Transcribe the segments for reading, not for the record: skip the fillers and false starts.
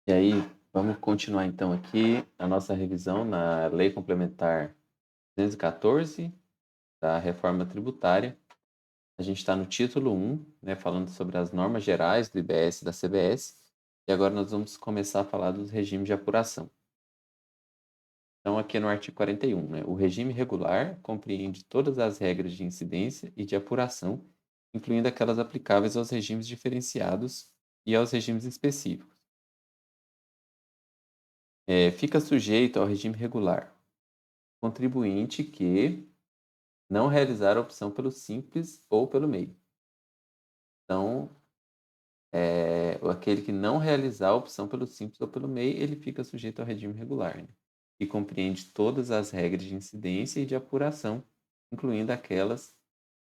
E aí, vamos continuar então aqui a nossa revisão na Lei Complementar 214 da Reforma Tributária. A gente está no título 1, né, falando sobre as normas gerais do IBS e da CBS. E agora nós vamos começar a falar dos regimes de apuração. Então, aqui no artigo 41, né, o regime regular compreende todas as regras de incidência e de apuração, incluindo aquelas aplicáveis aos regimes diferenciados e aos regimes específicos. Fica sujeito ao regime regular contribuinte que não realizar a opção pelo simples ou pelo MEI. Então, aquele que não realizar a opção pelo simples ou pelo MEI, ele fica sujeito ao regime regular, né? Que compreende todas as regras de incidência e de apuração, incluindo aquelas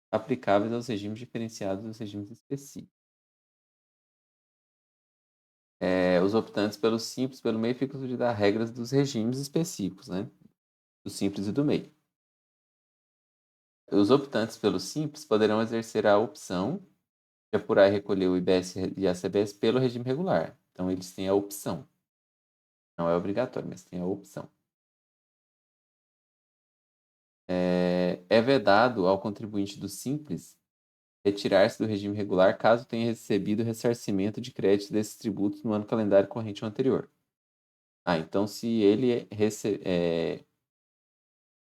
aplicáveis aos regimes diferenciados e aos regimes específicos. Os optantes pelo simples e pelo MEI ficam sujeitos às regras dos regimes específicos, né? Do simples e do MEI. Os optantes pelo simples poderão exercer a opção de apurar e recolher o IBS e a CBS pelo regime regular. Então, eles têm a opção. Não é obrigatório, mas tem a opção. É vedado ao contribuinte do Simples retirar-se do regime regular caso tenha recebido ressarcimento de créditos desses tributos no ano calendário corrente ou anterior. Então, se ele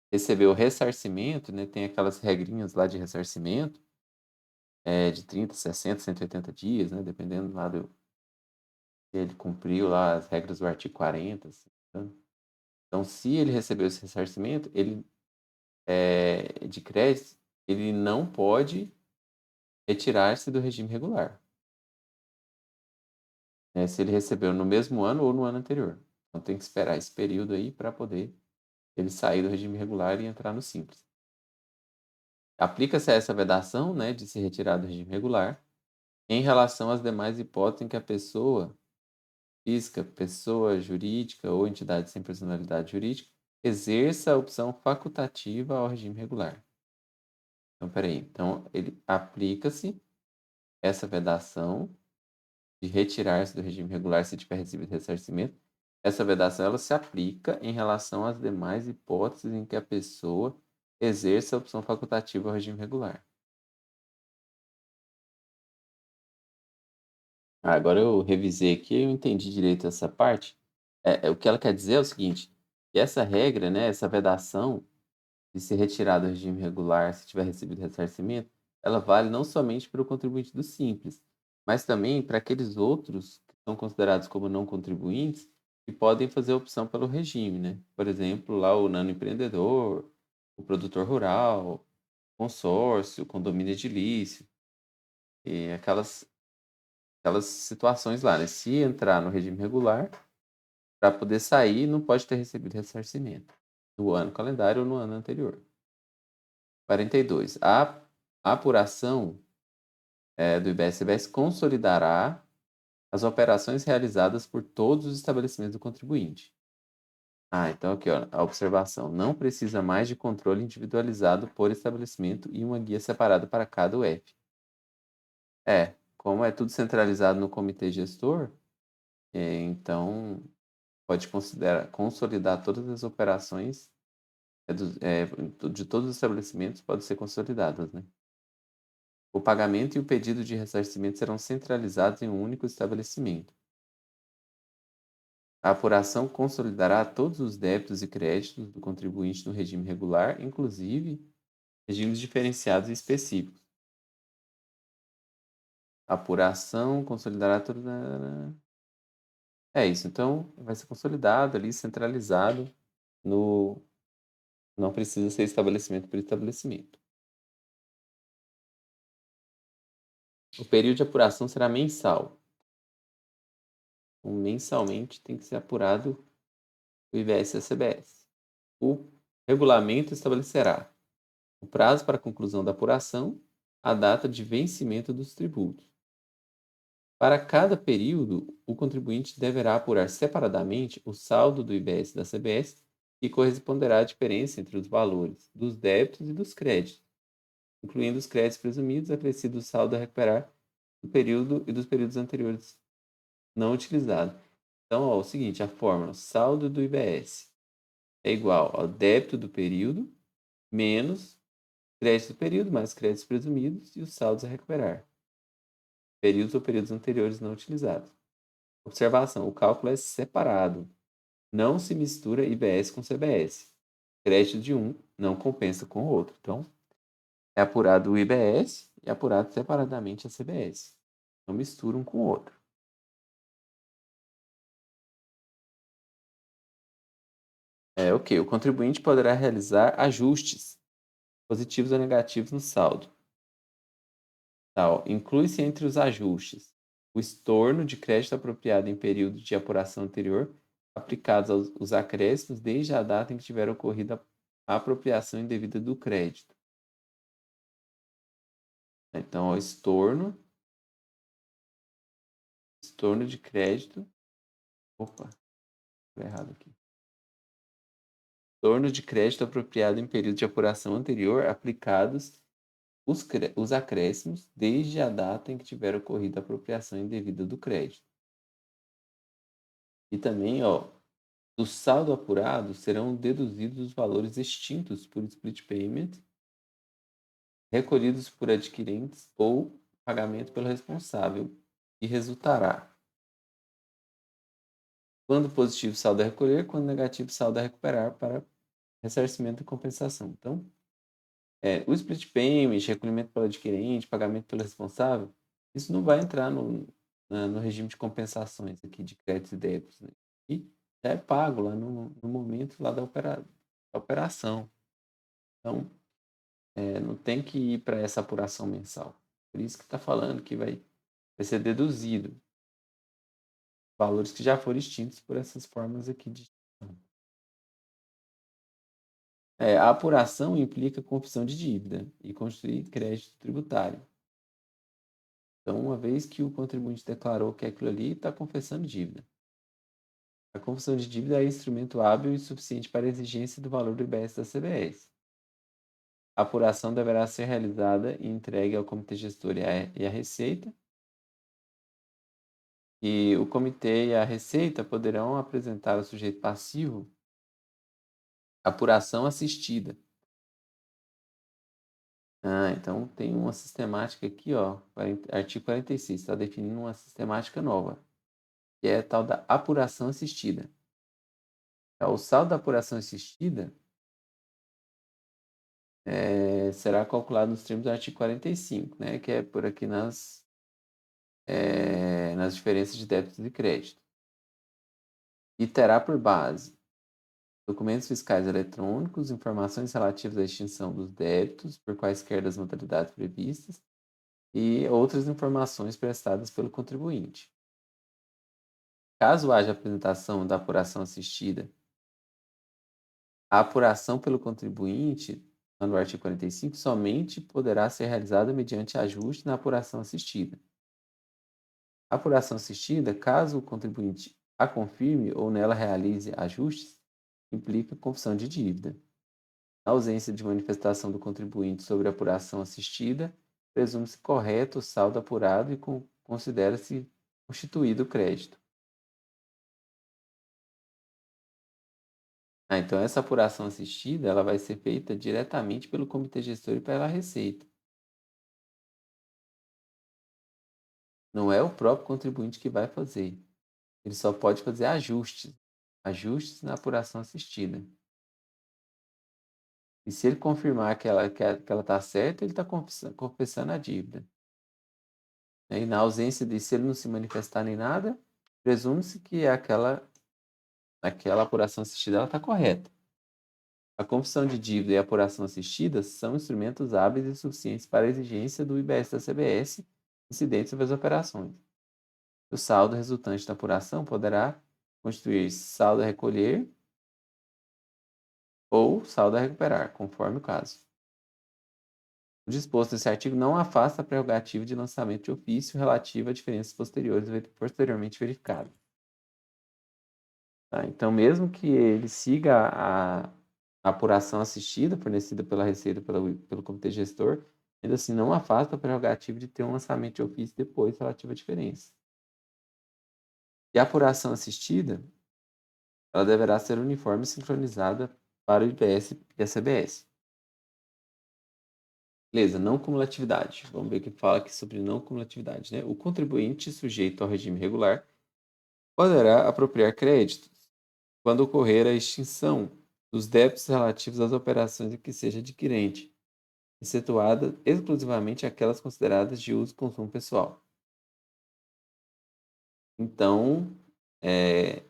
recebeu ressarcimento, né, tem aquelas regrinhas lá de ressarcimento, de 30, 60, 180 dias, né, dependendo lá do se ele cumpriu lá as regras do artigo 40. Assim, tá? Então, se ele recebeu esse ressarcimento, ele de crédito, ele não pode retirar-se do regime regular, né, se ele recebeu no mesmo ano ou no ano anterior. Então, tem que esperar esse período aí para poder ele sair do regime regular e entrar no simples. Aplica-se a essa vedação, né, de se retirar do regime regular em relação às demais hipóteses em que a pessoa física, pessoa jurídica ou entidade sem personalidade jurídica exerça a opção facultativa ao regime regular. Então, peraí. Então, ele aplica-se essa vedação de retirar-se do regime regular se tiver recebido ressarcimento. Essa vedação ela se aplica em relação às demais hipóteses em que a pessoa exerça a opção facultativa ao regime regular. Agora eu revisei aqui, eu entendi direito essa parte. O que ela quer dizer é o seguinte, que essa regra, né, essa vedação de se retirar do regime regular se tiver recebido ressarcimento, ela vale não somente para o contribuinte do Simples, mas também para aqueles outros que são considerados como não contribuintes que podem fazer a opção pelo regime, né? Por exemplo, lá o nanoempreendedor, o produtor rural, consórcio, condomínio edilício, e aquelas situações lá, né? Se entrar no regime regular, para poder sair, não pode ter recebido ressarcimento no ano calendário ou no ano anterior. 42. A apuração do IBS-CBS consolidará as operações realizadas por todos os estabelecimentos do contribuinte. Então aqui, ó, a observação. Não precisa mais de controle individualizado por estabelecimento e uma guia separada para cada UF. Como é tudo centralizado no comitê gestor, então pode consolidar todas as operações de todos os estabelecimentos podem ser consolidadas, né? O pagamento e o pedido de ressarcimento serão centralizados em um único estabelecimento. A apuração consolidará todos os débitos e créditos do contribuinte no regime regular, inclusive regimes diferenciados e específicos. A apuração consolidará tudo. É isso, então vai ser consolidado ali, centralizado no. Não precisa ser estabelecimento por estabelecimento. O período de apuração será mensal. Então, mensalmente tem que ser apurado o IBS e a CBS. O regulamento estabelecerá o prazo para a conclusão da apuração, a data de vencimento dos tributos. Para cada período, o contribuinte deverá apurar separadamente o saldo do IBS e da CBS, que corresponderá à diferença entre os valores dos débitos e dos créditos, incluindo os créditos presumidos, acrescido do saldo a recuperar do período e dos períodos anteriores não utilizados. Então, ó, é o seguinte, a fórmula saldo do IBS é igual ao débito do período menos crédito do período mais créditos presumidos e os saldos a recuperar. Períodos ou períodos anteriores não utilizados. Observação: o cálculo é separado. Não se mistura IBS com CBS. Crédito de um não compensa com o outro. Então, é apurado o IBS e apurado separadamente a CBS. Não mistura um com o outro. Ok. O contribuinte poderá realizar ajustes positivos ou negativos no saldo. Tal. Inclui-se entre os ajustes o estorno de crédito apropriado em período de apuração anterior, aplicados aos acréscimos desde a data em que tiver ocorrido a apropriação indevida do crédito. Então, o estorno de crédito. Opa, foi errado aqui. Estorno de crédito apropriado em período de apuração anterior, aplicados os acréscimos desde a data em que tiver ocorrido a apropriação indevida do crédito. E também, ó, do saldo apurado serão deduzidos os valores extintos por split payment, recolhidos por adquirentes ou pagamento pelo responsável, e resultará. Quando positivo, saldo a recolher, quando negativo, saldo a recuperar para ressarcimento e compensação. Então, o split payment, recolhimento pelo adquirente, pagamento pelo responsável, isso não vai entrar no regime de compensações aqui de créditos e débitos, né? E já é pago lá no momento lá da operação. Então, não tem que ir para essa apuração mensal. Por isso que está falando que vai ser deduzido valores que já foram extintos por essas formas aqui de extinção. A apuração implica confissão de dívida e constituir crédito tributário. Então, uma vez que o contribuinte declarou que aquilo ali, está confessando dívida. A confissão de dívida é instrumento hábil e suficiente para a exigência do valor do IBS da CBS. A apuração deverá ser realizada e entregue ao Comitê Gestor e à Receita. E o Comitê e a Receita poderão apresentar ao sujeito passivo apuração assistida. Então tem uma sistemática aqui, ó, artigo 46, está definindo uma sistemática nova, que é a tal da apuração assistida. O saldo da apuração assistida será calculado nos termos do artigo 45, né, que é por aqui nas diferenças de débitos e crédito. E terá por base documentos fiscais eletrônicos, informações relativas à extinção dos débitos por quaisquer das modalidades previstas e outras informações prestadas pelo contribuinte. Caso haja apresentação da apuração assistida, a apuração pelo contribuinte, no artigo 45, somente poderá ser realizada mediante ajuste na apuração assistida. A apuração assistida, caso o contribuinte a confirme ou nela realize ajustes, implica confissão de dívida. Na ausência de manifestação do contribuinte sobre a apuração assistida, presume-se correto o saldo apurado e considera-se constituído o crédito. Então, essa apuração assistida ela vai ser feita diretamente pelo Comitê Gestor e pela Receita. Não é o próprio contribuinte que vai fazer. Ele só pode fazer ajustes na apuração assistida. E se ele confirmar que ela está certa, ele está confessando a dívida. E na ausência de, se ele não se manifestar nem nada, presume-se que aquela apuração assistida está correta. A confissão de dívida e a apuração assistida são instrumentos hábeis e suficientes para a exigência do IBS da CBS incidentes sobre as operações. O saldo resultante da apuração poderá constituir saldo a recolher ou saldo a recuperar, conforme o caso. O disposto nesse artigo não afasta a prerrogativa de lançamento de ofício relativa a diferenças posteriormente verificadas. Então, mesmo que ele siga a apuração assistida fornecida pela Receita pelo Comitê Gestor, ainda assim não afasta a prerrogativa de ter um lançamento de ofício depois relativo à diferença. E a apuração assistida, ela deverá ser uniforme e sincronizada para o IPS e a CBS. Beleza, não cumulatividade. Vamos ver o que fala aqui sobre não cumulatividade, né? O contribuinte sujeito ao regime regular poderá apropriar créditos quando ocorrer a extinção dos débitos relativos às operações em que seja adquirente, excetuada exclusivamente aquelas consideradas de uso e consumo pessoal. Então, é,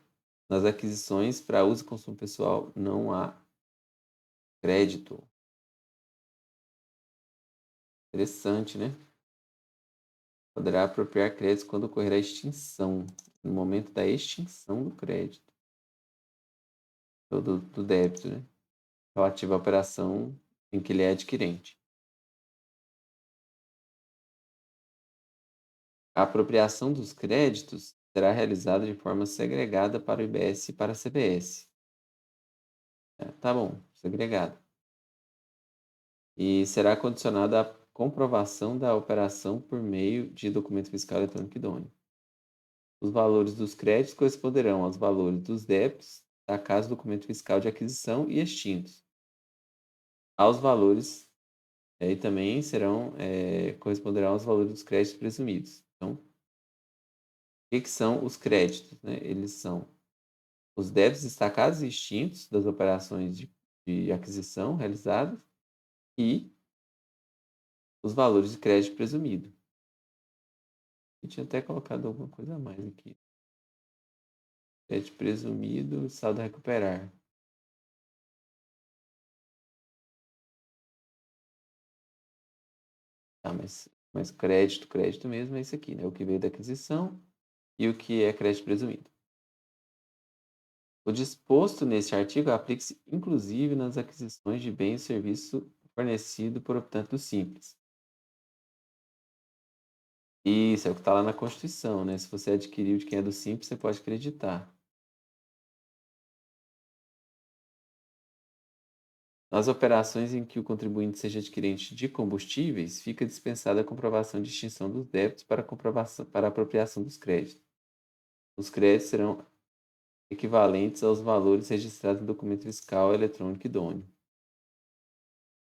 nas aquisições para uso e consumo pessoal não há crédito. Interessante, né? Poderá apropriar créditos quando ocorrer a extinção, no momento da extinção do crédito, ou do débito, né? Relativo à operação em que ele é adquirente. A apropriação dos créditos será realizada de forma segregada para o IBS e para a CBS. Tá bom, segregada. E será condicionada à comprovação da operação por meio de documento fiscal eletrônico idôneo. Os valores dos créditos corresponderão aos valores dos débitos, da caso do documento fiscal de aquisição e extintos, aos valores, e também corresponderão aos valores dos créditos presumidos. Então, o que são os créditos, né? Eles são os débitos destacados e extintos das operações de aquisição realizadas e os valores de crédito presumido. Eu tinha até colocado alguma coisa a mais aqui. Crédito presumido, saldo a recuperar. Ah, mas crédito mesmo é isso aqui, né? O que veio da aquisição e o que é crédito presumido. O disposto neste artigo aplica-se inclusive nas aquisições de bens e serviço fornecido por optante do Simples. Isso é o que está lá na Constituição, né? Se você adquiriu de quem é do Simples, você pode acreditar. Nas operações em que o contribuinte seja adquirente de combustíveis, fica dispensada a comprovação de extinção dos débitos para a apropriação dos créditos. Os créditos serão equivalentes aos valores registrados no documento fiscal eletrônico idôneo.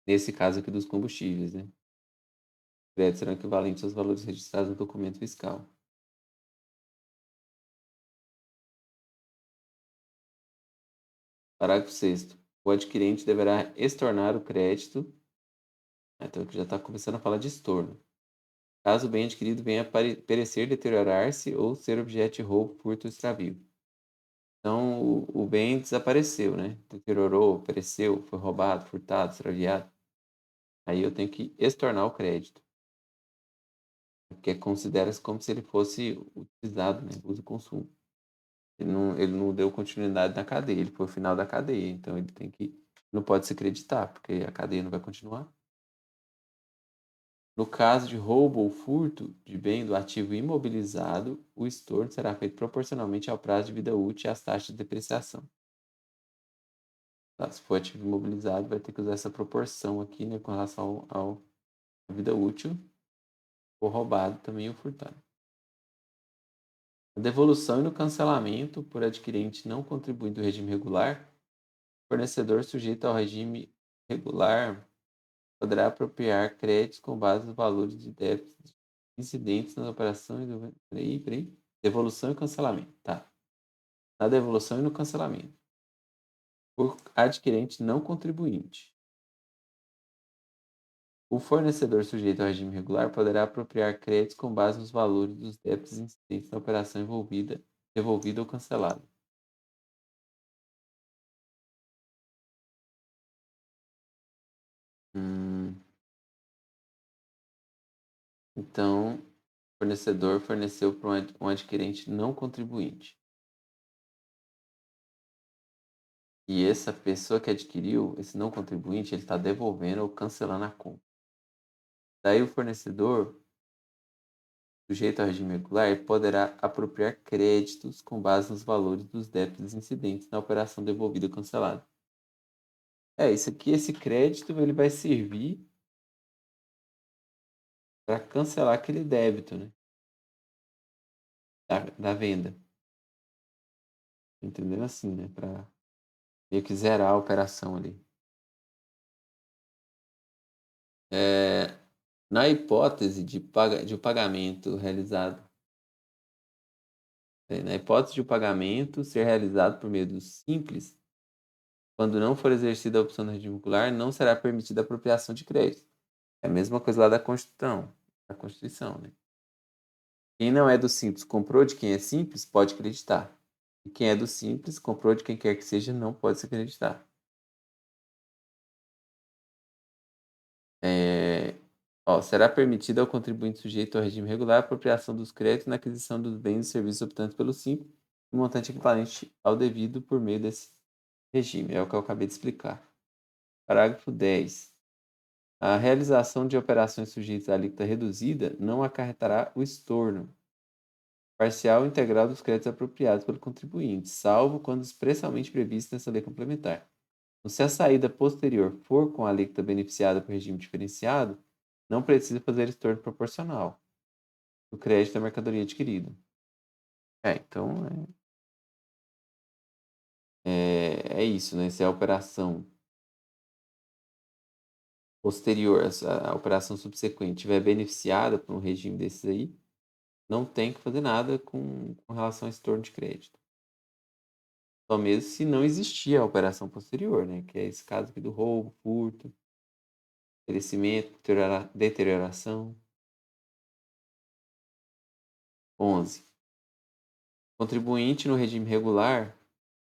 Nesse caso aqui dos combustíveis, né? Os créditos serão equivalentes aos valores registrados no documento fiscal. Parágrafo 6º. O adquirente deverá estornar o crédito. Então aqui já está começando a falar de estorno. Caso o bem adquirido venha a perecer, deteriorar-se ou ser objeto de roubo, furto ou extravio. Então, o bem desapareceu, né? Deteriorou, pereceu, foi roubado, furtado, extraviado. Aí eu tenho que estornar o crédito. Porque considera-se como se ele fosse utilizado, né? Uso e consumo. Ele não deu continuidade na cadeia, ele foi o final da cadeia. Então, ele tem que... Não pode se acreditar, porque a cadeia não vai continuar. No caso de roubo ou furto de bem do ativo imobilizado, o estorno será feito proporcionalmente ao prazo de vida útil e às taxas de depreciação. Tá? Se for ativo imobilizado, vai ter que usar essa proporção aqui, né, com relação à vida útil, ou roubado também ou furtado. A devolução e no cancelamento por adquirente não contribuinte do regime regular, fornecedor sujeito ao regime regular poderá apropriar créditos com base nos valores de débitos incidentes nas operações do... Peraí. Devolução e cancelamento. Tá. Na devolução e no cancelamento. Por adquirente não contribuinte. O fornecedor sujeito ao regime regular poderá apropriar créditos com base nos valores dos débitos incidentes na operação devolvida ou cancelada. Então, o fornecedor forneceu para um adquirente não contribuinte. E essa pessoa que adquiriu, esse não contribuinte, ele está devolvendo ou cancelando a compra. Daí o fornecedor, sujeito ao regime regular, ele poderá apropriar créditos com base nos valores dos débitos incidentes na operação devolvida ou cancelada. Isso aqui, esse crédito, ele vai servir para cancelar aquele débito, né, da venda. Entendendo assim, né? Para meio que zerar a operação ali. É, na hipótese de o pagamento realizado, na hipótese de o pagamento ser realizado por meio do simples, quando não for exercida a opção do regime vincular, não será permitida a apropriação de crédito. É a mesma coisa lá da Constituição, né? Quem não é do simples comprou de quem é simples, pode creditar. E quem é do simples comprou de quem quer que seja, não pode se creditar. É, será permitida ao contribuinte sujeito ao regime regular a apropriação dos créditos na aquisição dos bens e serviços optantes pelo simples, um montante equivalente ao devido por meio desse regime. É o que eu acabei de explicar. Parágrafo 10. A realização de operações sujeitas à alíquota reduzida não acarretará o estorno parcial ou integral dos créditos apropriados pelo contribuinte, salvo quando expressamente previsto nessa lei complementar. Se a saída posterior for com a alíquota beneficiada por regime diferenciado, não precisa fazer estorno proporcional do crédito da mercadoria adquirida. Então é isso, né? Se a operação posterior, a operação subsequente, estiver beneficiada por um regime desses aí, não tem que fazer nada com relação a estorno de crédito. Só mesmo se não existia a operação posterior, né? Que é esse caso aqui do roubo, furto, perecimento, deterioração. 11. Contribuinte no regime regular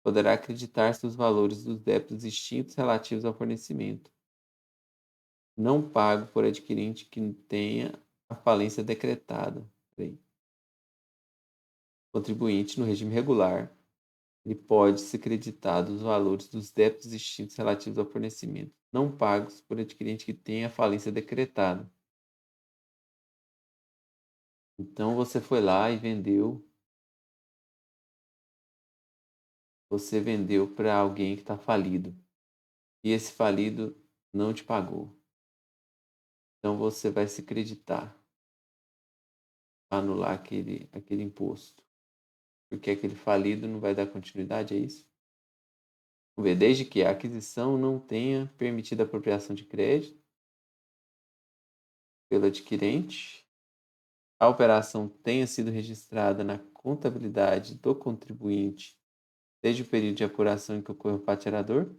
poderá acreditar-se os valores dos débitos extintos relativos ao fornecimento, não pago por adquirente que tenha a falência decretada. Peraí. Contribuinte no regime regular, ele pode se creditar dos valores dos débitos extintos relativos ao fornecimento, não pagos por adquirente que tenha a falência decretada. Então você foi lá e você vendeu para alguém que está falido, e esse falido não te pagou. Então você vai se creditar, anular aquele imposto. Porque aquele falido não vai dar continuidade, é isso? Vamos ver, desde que a aquisição não tenha permitido a apropriação de crédito pelo adquirente, a operação tenha sido registrada na contabilidade do contribuinte desde o período de apuração em que ocorreu o fatiador,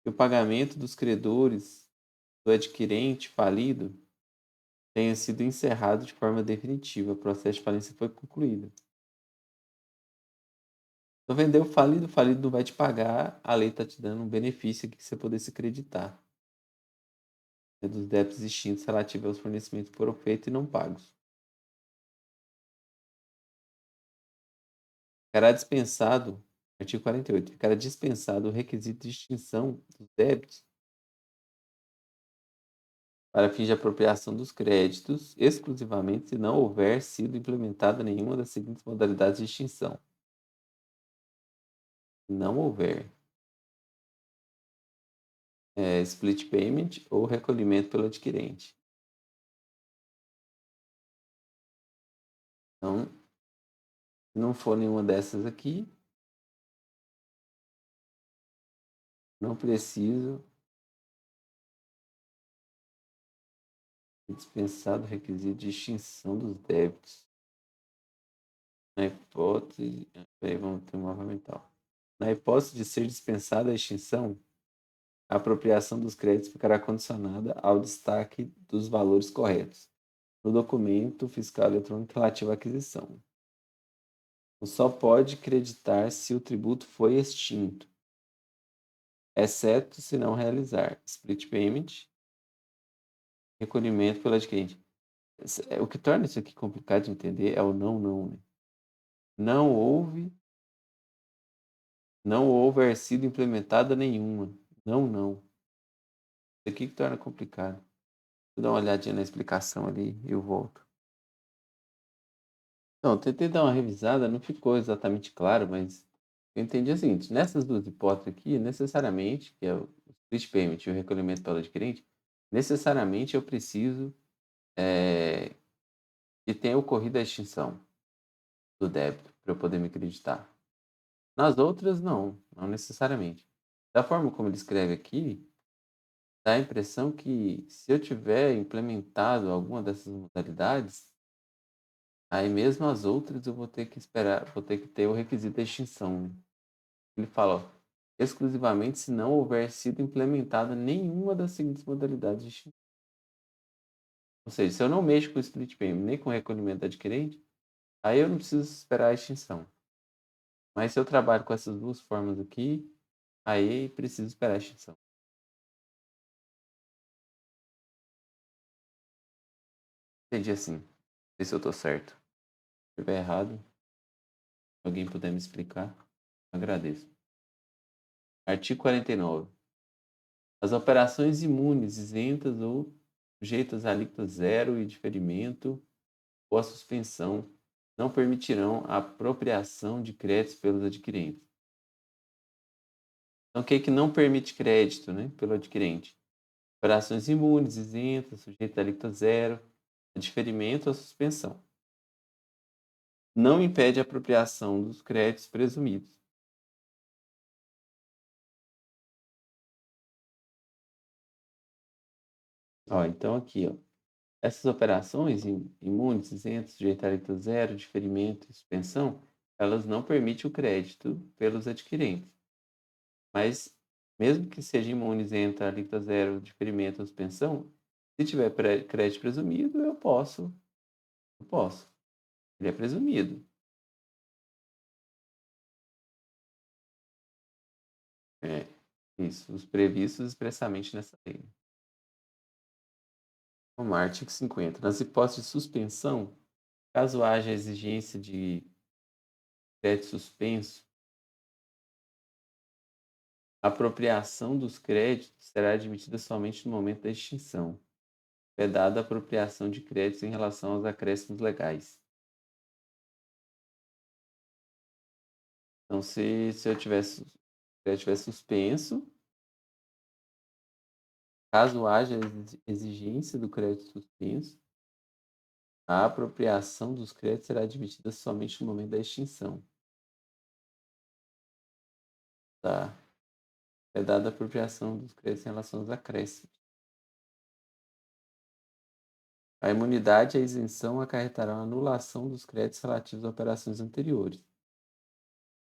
e o pagamento dos credores do adquirente falido tenha sido encerrado de forma definitiva, o processo de falência foi concluído. Então, vendeu o falido não vai te pagar, a lei está te dando um benefício aqui que você poder se creditar. Dos débitos extintos relativos aos fornecimentos que foram feitos e não pagos. Ficará dispensado, artigo 48, ficará dispensado o requisito de extinção dos débitos para fins de apropriação dos créditos, exclusivamente se não houver sido implementada nenhuma das seguintes modalidades de extinção. Não houver split payment ou recolhimento pelo adquirente. Então, se não for nenhuma dessas aqui, não preciso dispensado o requisito de extinção dos débitos. Na hipótese. Peraí, vamos ter um mapa mental. Na hipótese de ser dispensada a extinção, a apropriação dos créditos ficará condicionada ao destaque dos valores corretos no documento fiscal eletrônico relativo à aquisição. Só pode creditar se o tributo foi extinto, exceto se não realizar split payment, recolhimento pelo adquirente. O que torna isso aqui complicado de entender é o não, né? Não houver sido implementada nenhuma. Não. Isso aqui que torna complicado. Vou dar uma olhadinha na explicação ali e eu volto. Então, tentei dar uma revisada, não ficou exatamente claro, mas eu entendi o seguinte: nessas duas hipóteses aqui, necessariamente, que é o split payment e o recolhimento pelo adquirente, necessariamente eu preciso que tenha ocorrido a extinção do débito para eu poder me acreditar. Nas outras, não, não necessariamente. Da forma como ele escreve aqui, dá a impressão que se eu tiver implementado alguma dessas modalidades, aí mesmo as outras eu vou ter que esperar, vou ter que ter o requisito da extinção. Ele fala, ó, exclusivamente se não houver sido implementada nenhuma das seguintes modalidades de extinção. Ou seja, se eu não mexo com o split payment nem com o recolhimento adquirente, aí eu não preciso esperar a extinção. Mas se eu trabalho com essas duas formas aqui, aí preciso esperar a extinção. Entendi assim. Não sei se eu estou certo. Se estiver errado, se alguém puder me explicar, agradeço. Artigo 49. As operações imunes, isentas ou sujeitas a alíquota zero e diferimento ou a suspensão não permitirão a apropriação de créditos pelos adquirentes. Então, o que é que não permite crédito, né, pelo adquirente? Operações imunes, isentas, sujeitas a alíquota zero, a diferimento ou a suspensão. Não impede a apropriação dos créditos presumidos. Ó, então aqui, ó, essas operações imunes, isentas, sujeitas a alíquota zero, diferimento e suspensão, elas não permitem o crédito pelos adquirentes. Mas, mesmo que seja imune, isenta, alíquota zero, diferimento ou suspensão, se tiver crédito presumido, eu posso. Eu posso. Ele é presumido. É, isso, os previstos expressamente nessa lei. Como artigo 50. Nas hipóteses de suspensão, caso haja exigência de crédito suspenso, a apropriação dos créditos será admitida somente no momento da extinção, vedada a apropriação de créditos em relação aos acréscimos legais. Então, se eu tivesse, o crédito tivesse suspenso, caso haja exigência do crédito suspenso, a apropriação dos créditos será admitida somente no momento da extinção. Tá? É dada a apropriação dos créditos em relação aos acréscimos. A imunidade e a isenção acarretarão a anulação dos créditos relativos a operações anteriores.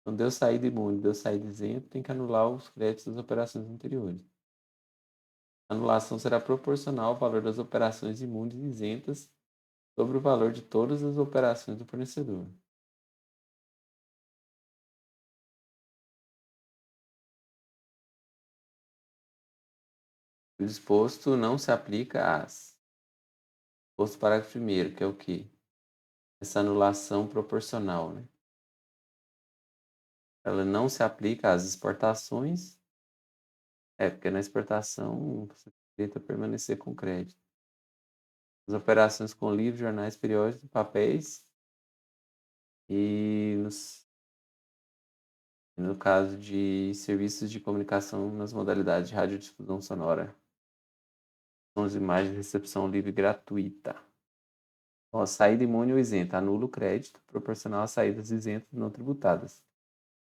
Então, deu saída imune, deu saída isento, tem que anular os créditos das operações anteriores. A anulação será proporcional ao valor das operações imunes e isentas sobre o valor de todas as operações do fornecedor. O disposto não se aplica às. Disposto parágrafo 1º, que é o quê? Essa anulação proporcional, né? Ela não se aplica às exportações, porque na exportação você tenta permanecer com crédito. As operações com livros, jornais, periódicos, papéis e no caso de serviços de comunicação nas modalidades de radiodifusão sonora. São as imagens de recepção livre gratuita. Ó, saída imune ou isenta. Anula o crédito proporcional às saídas isentas não tributadas.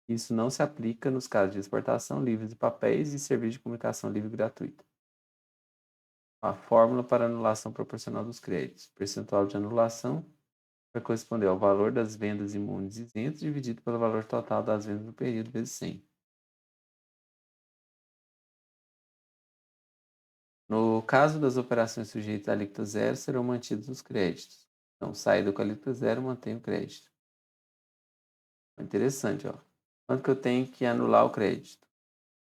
Isso não se aplica nos casos de exportação, livros de papéis e serviço de comunicação livre gratuita. A fórmula para anulação proporcional dos créditos. Percentual de anulação vai corresponder ao valor das vendas imunes isentas dividido pelo valor total das vendas no período vezes 100. No caso das operações sujeitas à alíquota zero, serão mantidos os créditos. Então, saída com a alíquota zero, mantém o crédito. Interessante, ó. Quanto que eu tenho que anular o crédito?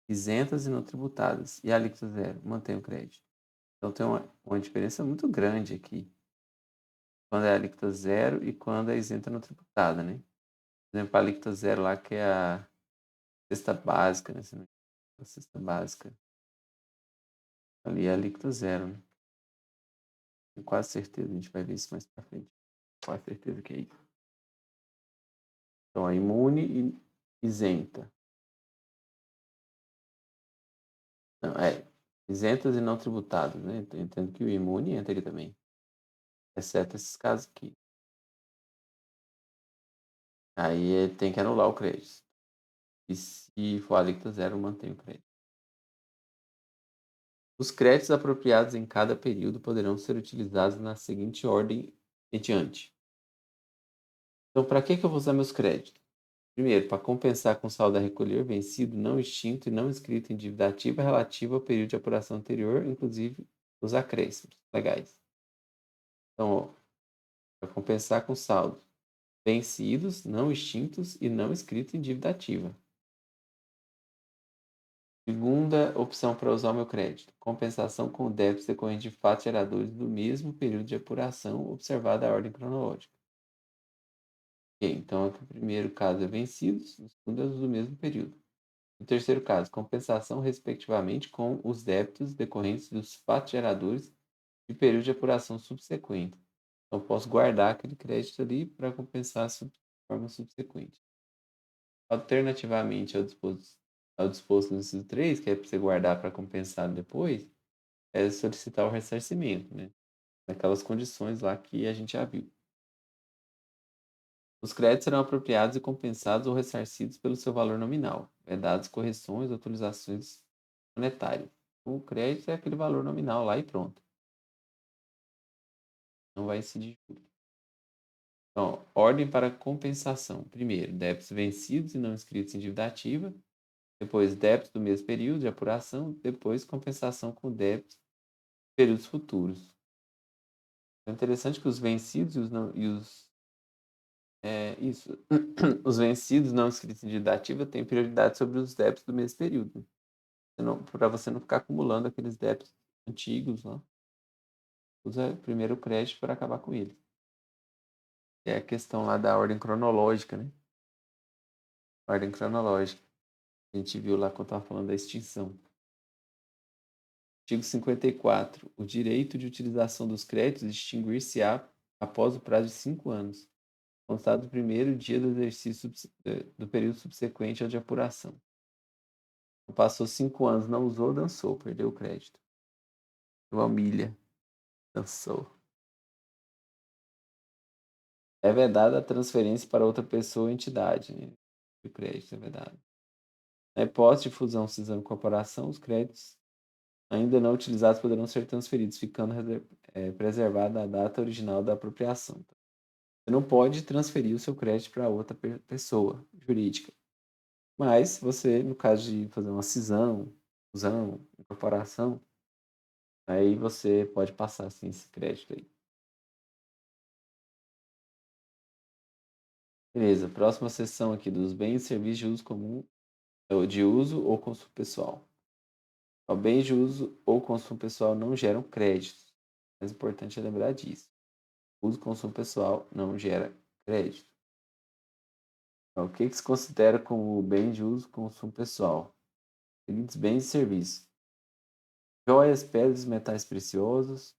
Isentas e não tributadas. E a alíquota zero, mantém o crédito. Então, tem uma diferença muito grande aqui. Quando é a alíquota zero e quando é isenta não tributada, né? Por exemplo, a alíquota zero lá, que é a cesta básica, né? A cesta básica. Ali é a alíquota zero, né? Tenho quase certeza, a gente vai ver isso mais pra frente. Quase certeza que é isso. Então, a imune e isenta. Não, isentas e não tributadas, né? Entendo que o imune entra aqui também, exceto esses casos aqui. Aí tem que anular o crédito. E se for alíquota zero, mantém o crédito. Os créditos apropriados em cada período poderão ser utilizados na seguinte ordem mediante. Então, para que eu vou usar meus créditos? Primeiro, para compensar com saldo a recolher vencido, não extinto e não inscrito em dívida ativa relativa ao período de apuração anterior, inclusive os acréscimos legais. Então, para compensar com saldo vencidos, não extintos e não inscritos em dívida ativa. Segunda opção para usar o meu crédito: compensação com débitos decorrentes de fatos geradores do mesmo período de apuração, observada a ordem cronológica. Ok, então aqui o primeiro caso é vencidos, o segundo é do mesmo período. No terceiro caso, compensação respectivamente com os débitos decorrentes dos fatos geradores de período de apuração subsequente. Então, posso guardar aquele crédito ali para compensar de forma subsequente. Alternativamente ao disposto no inciso 3, que é para você guardar para compensar depois, é solicitar o ressarcimento, né? Naquelas condições lá que a gente já viu. Os créditos serão apropriados e compensados ou ressarcidos pelo seu valor nominal, vedadas correções ou atualizações monetárias. O crédito é aquele valor nominal lá e pronto. Não vai incidir juros. Então, ordem para compensação. Primeiro, débitos vencidos e não inscritos em dívida ativa. Depois, débitos do mesmo período de apuração. Depois, compensação com débitos de períodos futuros. É interessante que os vencidos isso. Os vencidos não inscritos em dívida ativa têm prioridade sobre os débitos do mesmo período. Para você não ficar acumulando aqueles débitos antigos, não. Usa primeiro o crédito para acabar com ele. É a questão lá da ordem cronológica, né? Ordem cronológica. A gente viu lá quando estava falando da extinção. Artigo 54. O direito de utilização dos créditos extinguir-se-á após o prazo de 5 anos, constado o primeiro dia do exercício do período subsequente ao de apuração. Passou 5 anos, não usou, dançou, perdeu o crédito. Uma milha, dançou. É vedada a transferência para outra pessoa ou entidade, né? O crédito é vedado. Na hipótese de fusão, cisão e incorporação, os créditos ainda não utilizados poderão ser transferidos, ficando preservada a data original da apropriação. Você não pode transferir o seu crédito para outra pessoa jurídica. Mas você, no caso de fazer uma cisão, fusão, incorporação, aí você pode passar assim, esse crédito aí. Beleza, próxima seção aqui dos bens e serviços de uso comum, ou de uso ou consumo pessoal. Os bens de uso ou consumo pessoal não geram créditos. Mais importante é lembrar disso. Uso e consumo pessoal não gera crédito. Então, o que se considera como bem de uso e consumo pessoal? Seguintes bens e serviços: joias, pedras, metais preciosos,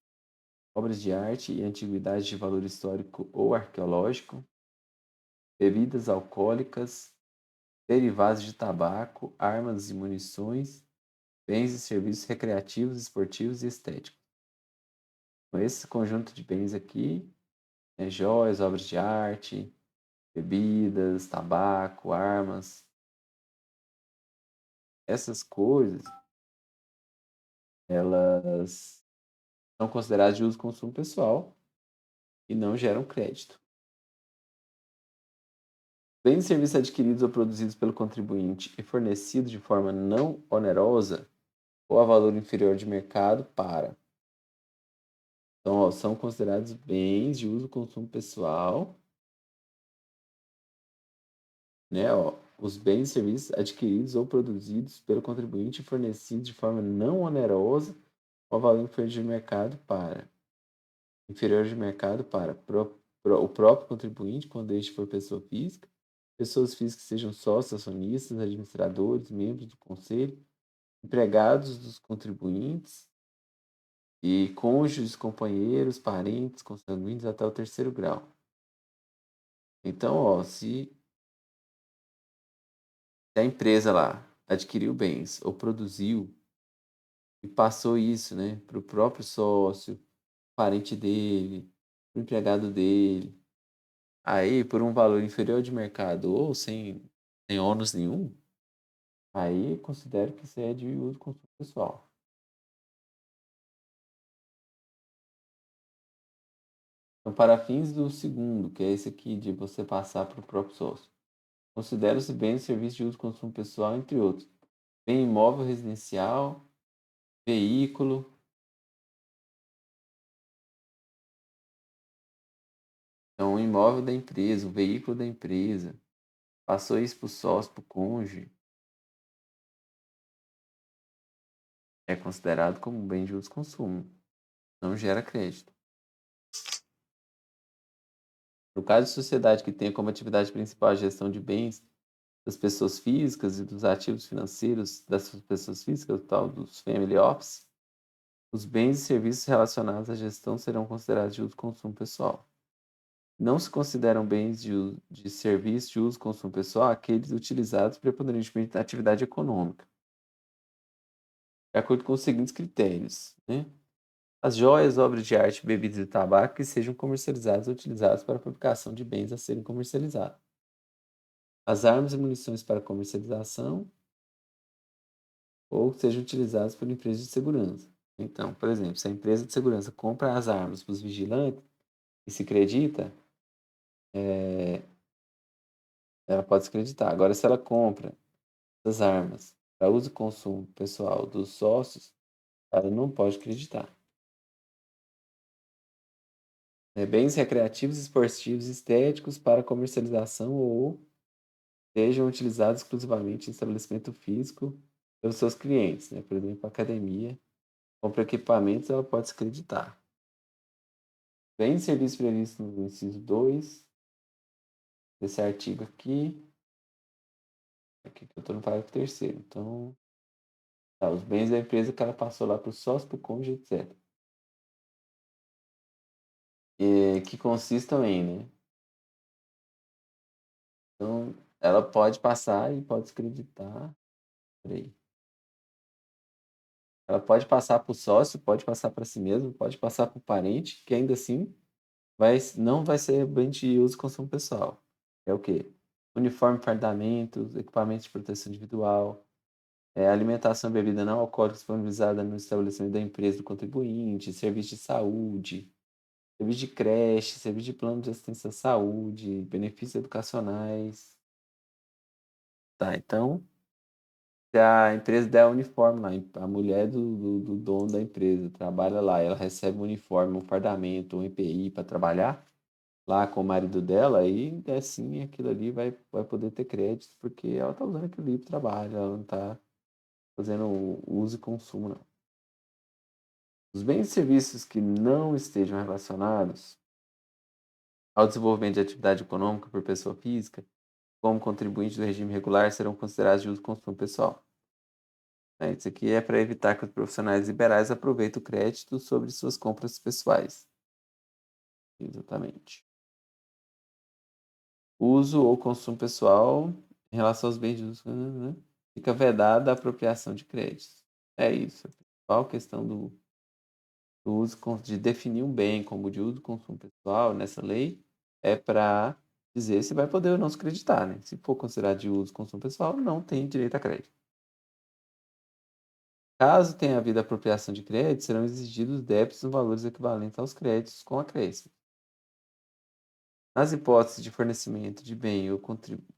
obras de arte e antiguidades de valor histórico ou arqueológico, bebidas alcoólicas, derivados de tabaco, armas e munições, bens e serviços recreativos, esportivos e estéticos. Então, esse conjunto de bens aqui, joias, obras de arte, bebidas, tabaco, armas, essas coisas, elas são consideradas de uso e consumo pessoal e não geram crédito. Bens e serviços adquiridos ou produzidos pelo contribuinte e fornecidos de forma não onerosa ou a valor inferior de mercado para. Então, são considerados bens de uso e consumo pessoal, né? Os bens e serviços adquiridos ou produzidos pelo contribuinte e fornecidos de forma não onerosa ou a valor inferior de mercado para o próprio contribuinte, quando este for pessoa física, pessoas físicas que sejam sócios, acionistas, administradores, membros do conselho, empregados dos contribuintes e cônjuges, companheiros, parentes, consanguíneos até o terceiro grau. Então, se a empresa lá adquiriu bens ou produziu e passou isso, né, para o próprio sócio, parente dele, para o empregado dele, aí por um valor inferior de mercado ou sem ônus nenhum, Aí considero que isso é de uso e consumo pessoal. Então, para fins do segundo, que é esse aqui de você passar para o próprio sócio, considera-se bens e serviços de uso e consumo pessoal, entre outros. Bem imóvel residencial, veículo. Então, o imóvel da empresa, o veículo da empresa, passou isso para o sócio, para o cônjuge, é considerado como um bem de uso e consumo. Não gera crédito. No caso de sociedade que tenha como atividade principal a gestão de bens das pessoas físicas e dos ativos financeiros dessas pessoas físicas, o tal dos family office, os bens e serviços relacionados à gestão serão considerados de uso e consumo pessoal. Não se consideram bens de serviço de uso e consumo pessoal aqueles utilizados preponderantemente na atividade econômica, de acordo com os seguintes critérios, né? As joias, obras de arte, bebidas e tabaco que sejam comercializadas ou utilizadas para a fabricação de bens a serem comercializados. As armas e munições para comercialização ou que sejam utilizadas por empresas de segurança. Então, por exemplo, se a empresa de segurança compra as armas para os vigilantes e se acredita, ela pode se acreditar. Agora, se ela compra as armas para uso e consumo pessoal dos sócios, ela não pode acreditar. Bens recreativos, esportivos, estéticos para comercialização ou sejam utilizados exclusivamente em estabelecimento físico pelos seus clientes, né? Por exemplo, a academia compra equipamentos, ela pode se acreditar. Bens e serviços previstos no inciso 2 desse artigo aqui que eu estou no parágrafo terceiro. Então, tá, os bens da empresa que ela passou lá para o sócio, para o cônjuge, etc. Que consistam em, né? Então, ela pode passar e pode descreditar. Peraí. Ela pode passar para o sócio, pode passar para si mesmo, pode passar para o parente, que ainda assim não vai ser bem de uso e consumo pessoal. É o quê? Uniforme, fardamentos, equipamentos de proteção individual, alimentação e bebida não alcoólica disponibilizada no estabelecimento da empresa do contribuinte, serviço de saúde, serviço de creche, serviço de plano de assistência à saúde, benefícios educacionais. Tá, então, se a empresa der uniforme lá, a mulher do dono da empresa trabalha lá, ela recebe um uniforme, um fardamento, um EPI para trabalhar lá com o marido dela, aí assim aquilo ali vai poder ter crédito, porque ela está usando aquilo ali para trabalho, ela não está fazendo uso e consumo, não. Os bens e serviços que não estejam relacionados ao desenvolvimento de atividade econômica por pessoa física, como contribuinte do regime regular, serão considerados de uso e consumo pessoal. Isso aqui é para evitar que os profissionais liberais aproveitem o crédito sobre suas compras pessoais. Exatamente. Uso ou consumo pessoal em relação aos bens de uso, né? Fica vedada a apropriação de créditos. É isso. A principal questão do uso de definir um bem como de uso e consumo pessoal nessa lei é para dizer se vai poder ou não se creditar, né? Se for considerado de uso e consumo pessoal, não tem direito a crédito. Caso tenha havido apropriação de crédito, serão exigidos débitos no valores equivalentes aos créditos com acréscimo. Nas hipóteses de fornecimento de bem,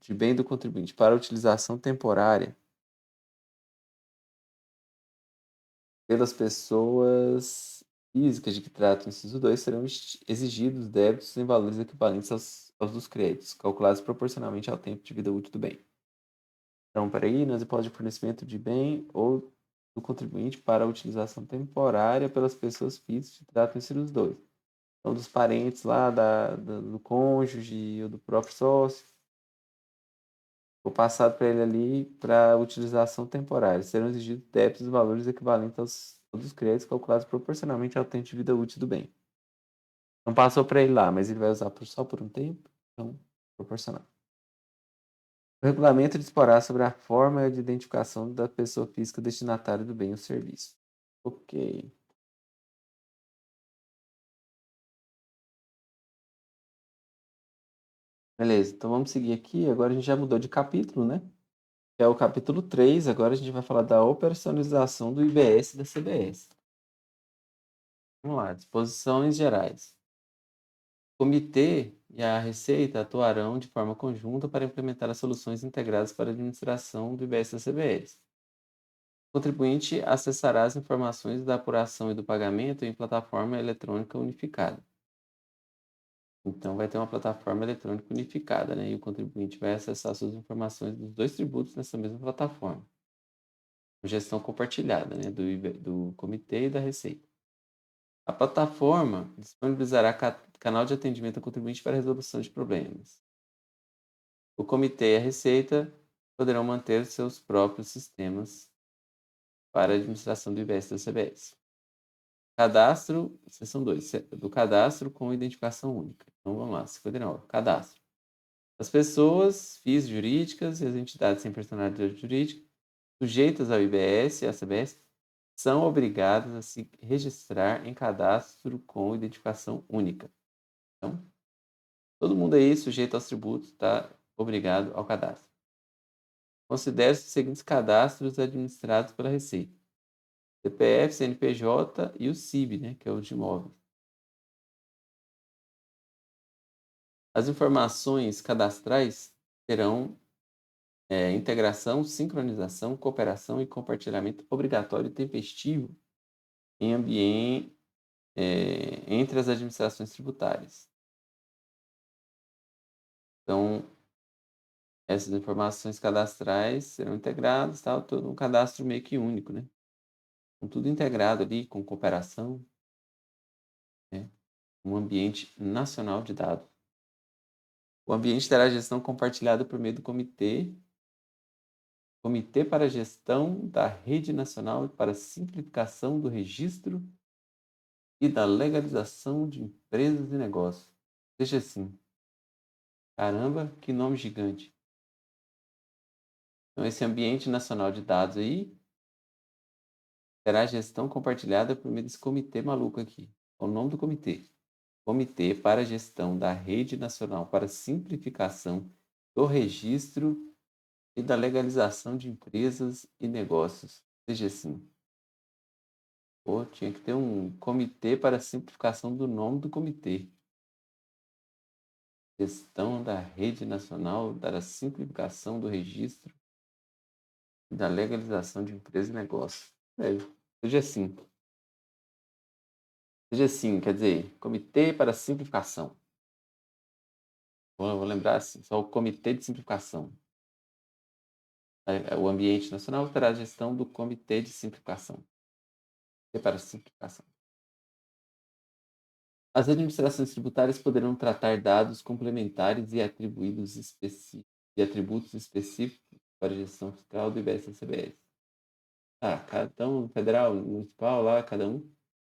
de bem do contribuinte para utilização temporária pelas pessoas físicas de que trata o inciso 2, serão exigidos débitos em valores equivalentes aos dos créditos, calculados proporcionalmente ao tempo de vida útil do bem. Então, peraí, nas hipóteses de fornecimento de bem ou do contribuinte para a utilização temporária pelas pessoas físicas que tratam o inciso 2. Então, dos parentes lá, do cônjuge ou do próprio sócio, foi passado para ele ali para utilização temporária. Serão exigidos débitos e valores equivalentes aos dos créditos calculados proporcionalmente ao tempo de vida útil do bem. Não passou para ele lá, mas ele vai usar só por um tempo, então proporcional. O regulamento disporá sobre a forma de identificação da pessoa física destinatária do bem ou serviço. Ok. Beleza, então vamos seguir aqui. Agora a gente já mudou de capítulo, né? que é o capítulo 3. Agora a gente vai falar da operacionalização do IBS e da CBS. Vamos lá, disposições gerais. O comitê e a Receita atuarão de forma conjunta para implementar as soluções integradas para a administração do IBS e da CBS. O contribuinte acessará as informações da apuração e do pagamento em plataforma eletrônica unificada. Então, vai ter uma plataforma eletrônica unificada, né? E o contribuinte vai acessar suas informações dos dois tributos nessa mesma plataforma. Gestão compartilhada, né? Do comitê e da Receita. A plataforma disponibilizará canal de atendimento ao contribuinte para resolução de problemas. O comitê e a Receita poderão manter seus próprios sistemas para a administração do IBS e da CBS. Cadastro, seção 2, do cadastro com identificação única. Então vamos lá, 59. Cadastro. As pessoas, FIIs jurídicas e as entidades sem personalidade jurídica sujeitas ao IBS e à CBS são obrigadas a se registrar em cadastro com identificação única. Então, todo mundo aí sujeito aos tributos está obrigado ao cadastro. Considere-se os seguintes cadastros administrados pela Receita: CPF, CNPJ e o CIB, né, que é o de imóveis. As informações cadastrais terão integração, sincronização, cooperação e compartilhamento obrigatório e tempestivo em ambiente entre as administrações tributárias. Então, essas informações cadastrais serão integradas, tal, todo um cadastro meio que único, né? Com tudo integrado ali, com cooperação, né? Um ambiente nacional de dados. O ambiente terá gestão compartilhada por meio do Comitê para a Gestão da Rede Nacional para Simplificação do Registro e da Legalização de Empresas e Negócios. Seja assim. Caramba, que nome gigante. Então, esse ambiente nacional de dados aí terá gestão compartilhada por meio desse comitê maluco aqui. É o nome do comitê. Comitê para a Gestão da Rede Nacional para Simplificação do Registro e da Legalização de Empresas e Negócios. Seja assim. Pô, tinha que ter um comitê para a simplificação do nome do comitê. Gestão da Rede Nacional para a Simplificação do Registro e da Legalização de Empresas e Negócios. Seja assim. Seja assim, quer dizer, Comitê para a Simplificação. Vou lembrar assim, só o Comitê de Simplificação. O ambiente nacional terá a gestão do Comitê de Simplificação. Comitê para a Simplificação. As administrações tributárias poderão tratar dados complementares e atributos específicos para a gestão fiscal do IBS e CBS. Então, federal, municipal, lá, cada um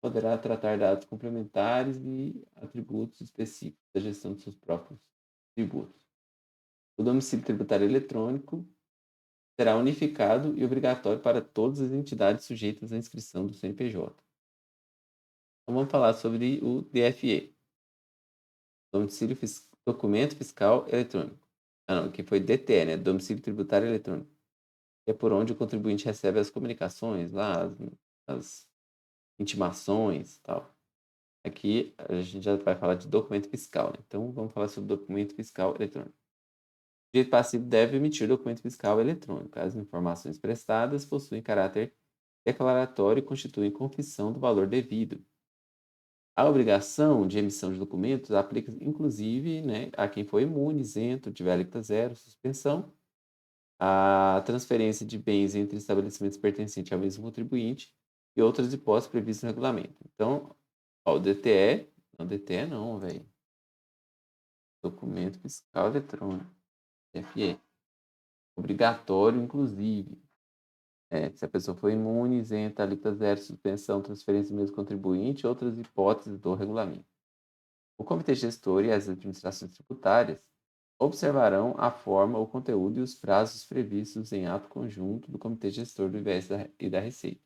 poderá tratar dados complementares e atributos específicos da gestão de seus próprios tributos. O domicílio tributário eletrônico será unificado e obrigatório para todas as entidades sujeitas à inscrição do CNPJ. Então, vamos falar sobre o DFE, Documento Fiscal Eletrônico. Que foi DTE, né? Domicílio Tributário Eletrônico. É por onde o contribuinte recebe as comunicações, lá, as intimações, tal. Aqui a gente já vai falar de documento fiscal, né? Então, vamos falar sobre documento fiscal eletrônico. O sujeito passivo deve emitir documento fiscal eletrônico. As informações prestadas possuem caráter declaratório e constituem confissão do valor devido. A obrigação de emissão de documentos aplica, inclusive, né, a quem foi imune, isento, tiver alíquota zero, suspensão, a transferência de bens entre estabelecimentos pertencentes ao mesmo contribuinte e outras hipóteses previstas no regulamento. Então, o DTE, não, DTE não, velho. Documento Fiscal Eletrônico, DFE. Obrigatório, inclusive. Se a pessoa for imune, isenta, alíquota zero, suspensão, transferência do mesmo contribuinte e outras hipóteses do regulamento. O Comitê Gestor e as administrações tributárias observarão a forma, o conteúdo e os prazos previstos em ato conjunto do Comitê Gestor do IBS e da Receita.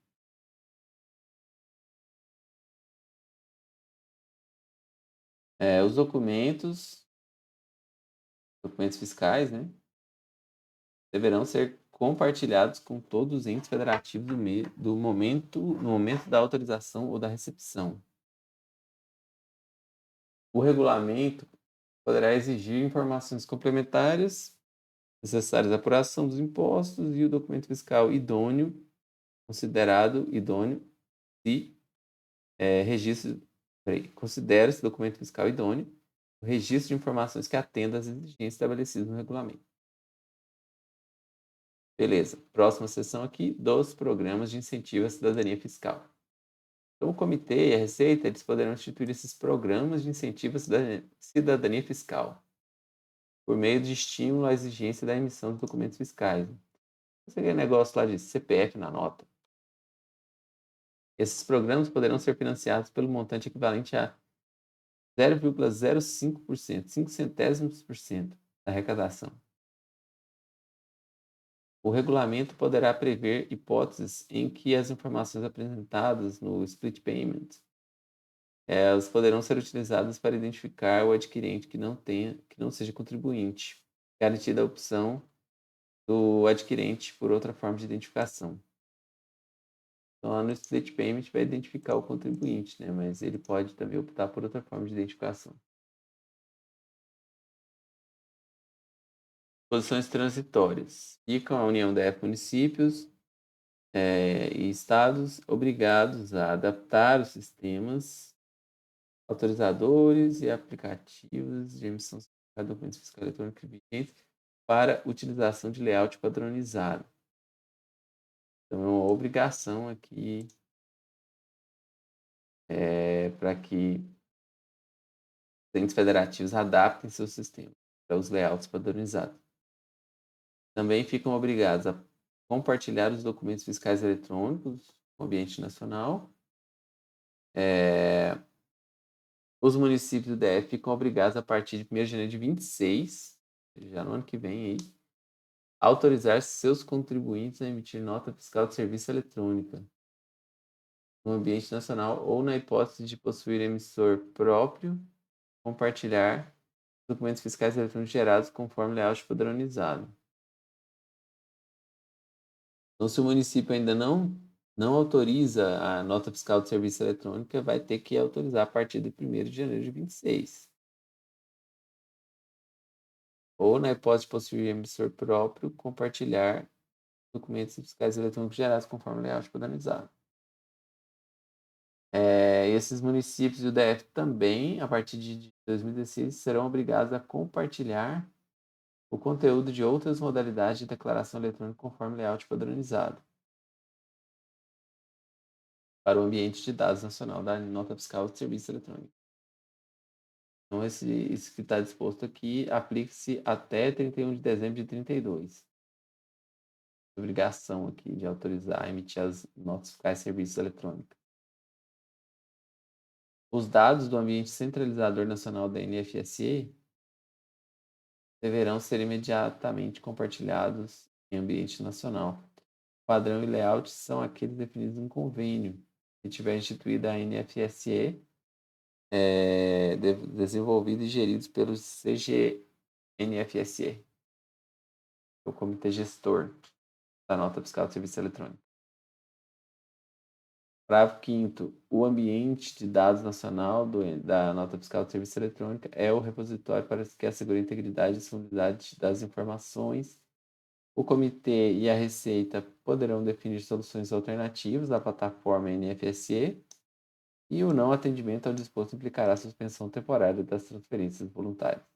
Os documentos fiscais, né, deverão ser compartilhados com todos os entes federativos no momento da autorização ou da recepção. O regulamento poderá exigir informações complementares necessárias à apuração dos impostos e o documento fiscal idôneo, considerado idôneo, se considera esse documento fiscal idôneo o registro de informações que atenda às exigências estabelecidas no regulamento. Beleza. Próxima seção aqui, dos programas de incentivo à cidadania fiscal. Então, o comitê e a Receita, eles poderão instituir esses programas de incentivo à cidadania fiscal por meio de estímulo à exigência da emissão de documentos fiscais. Você ganha negócio lá de CPF na nota. Esses programas poderão ser financiados pelo montante equivalente a 0,05%, 5 centésimos por cento da arrecadação. O regulamento poderá prever hipóteses em que as informações apresentadas no split payment elas poderão ser utilizadas para identificar o adquirente que não seja contribuinte, garantida a opção do adquirente por outra forma de identificação. Então, lá no split payment vai identificar o contribuinte, né? Mas ele pode também optar por outra forma de identificação. Posições transitórias. Ficam a União DF municípios e estados obrigados a adaptar os sistemas autorizadores e aplicativos de emissão de documentos fiscais eletrônicos vigentes para utilização de layout padronizado. Então, é uma obrigação aqui para que os entes federativos adaptem seus sistemas para os layouts padronizados. Também ficam obrigados a compartilhar os documentos fiscais eletrônicos com o ambiente nacional. Os municípios do DF ficam obrigados, a partir de 1º de janeiro de 26, já no ano que vem, a autorizar seus contribuintes a emitir nota fiscal de serviço eletrônica no ambiente nacional ou, na hipótese de possuir emissor próprio, compartilhar documentos fiscais eletrônicos gerados conforme layout padronizado. Então, se o município ainda não autoriza a nota fiscal de serviço eletrônica, vai ter que autorizar a partir de 1º de janeiro de 26. Ou, na hipótese de possuir emissor próprio, compartilhar documentos fiscais eletrônicos gerados conforme layout padronizado. Esses municípios e o DF também, a partir de 2016, serão obrigados a compartilhar o conteúdo de outras modalidades de declaração eletrônica conforme layout padronizado para o ambiente de dados nacional da nota fiscal de serviço eletrônico. Então, isso que está disposto aqui aplica-se até 31 de dezembro de 32. Obrigação aqui de autorizar a emitir as notas fiscais de serviços eletrônicos. Os dados do ambiente centralizador nacional da NFSE deverão ser imediatamente compartilhados em ambiente nacional. O padrão e layout são aqueles definidos em convênio que tiver instituída a NFSE, desenvolvidos e geridos pelo CGNFSE, o Comitê Gestor da Nota Fiscal de Serviço Eletrônico. Parágrafo 5º. O ambiente de dados nacional da Nota Fiscal de Serviço Eletrônica é o repositório para que assegure a integridade e disponibilidade das informações. O Comitê e a Receita poderão definir soluções alternativas à plataforma NFSE e o não atendimento ao disposto implicará a suspensão temporária das transferências voluntárias.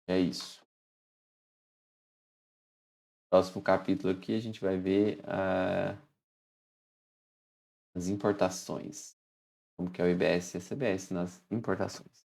É isso. Próximo capítulo aqui a gente vai ver as importações, como que é o IBS e a CBS nas importações.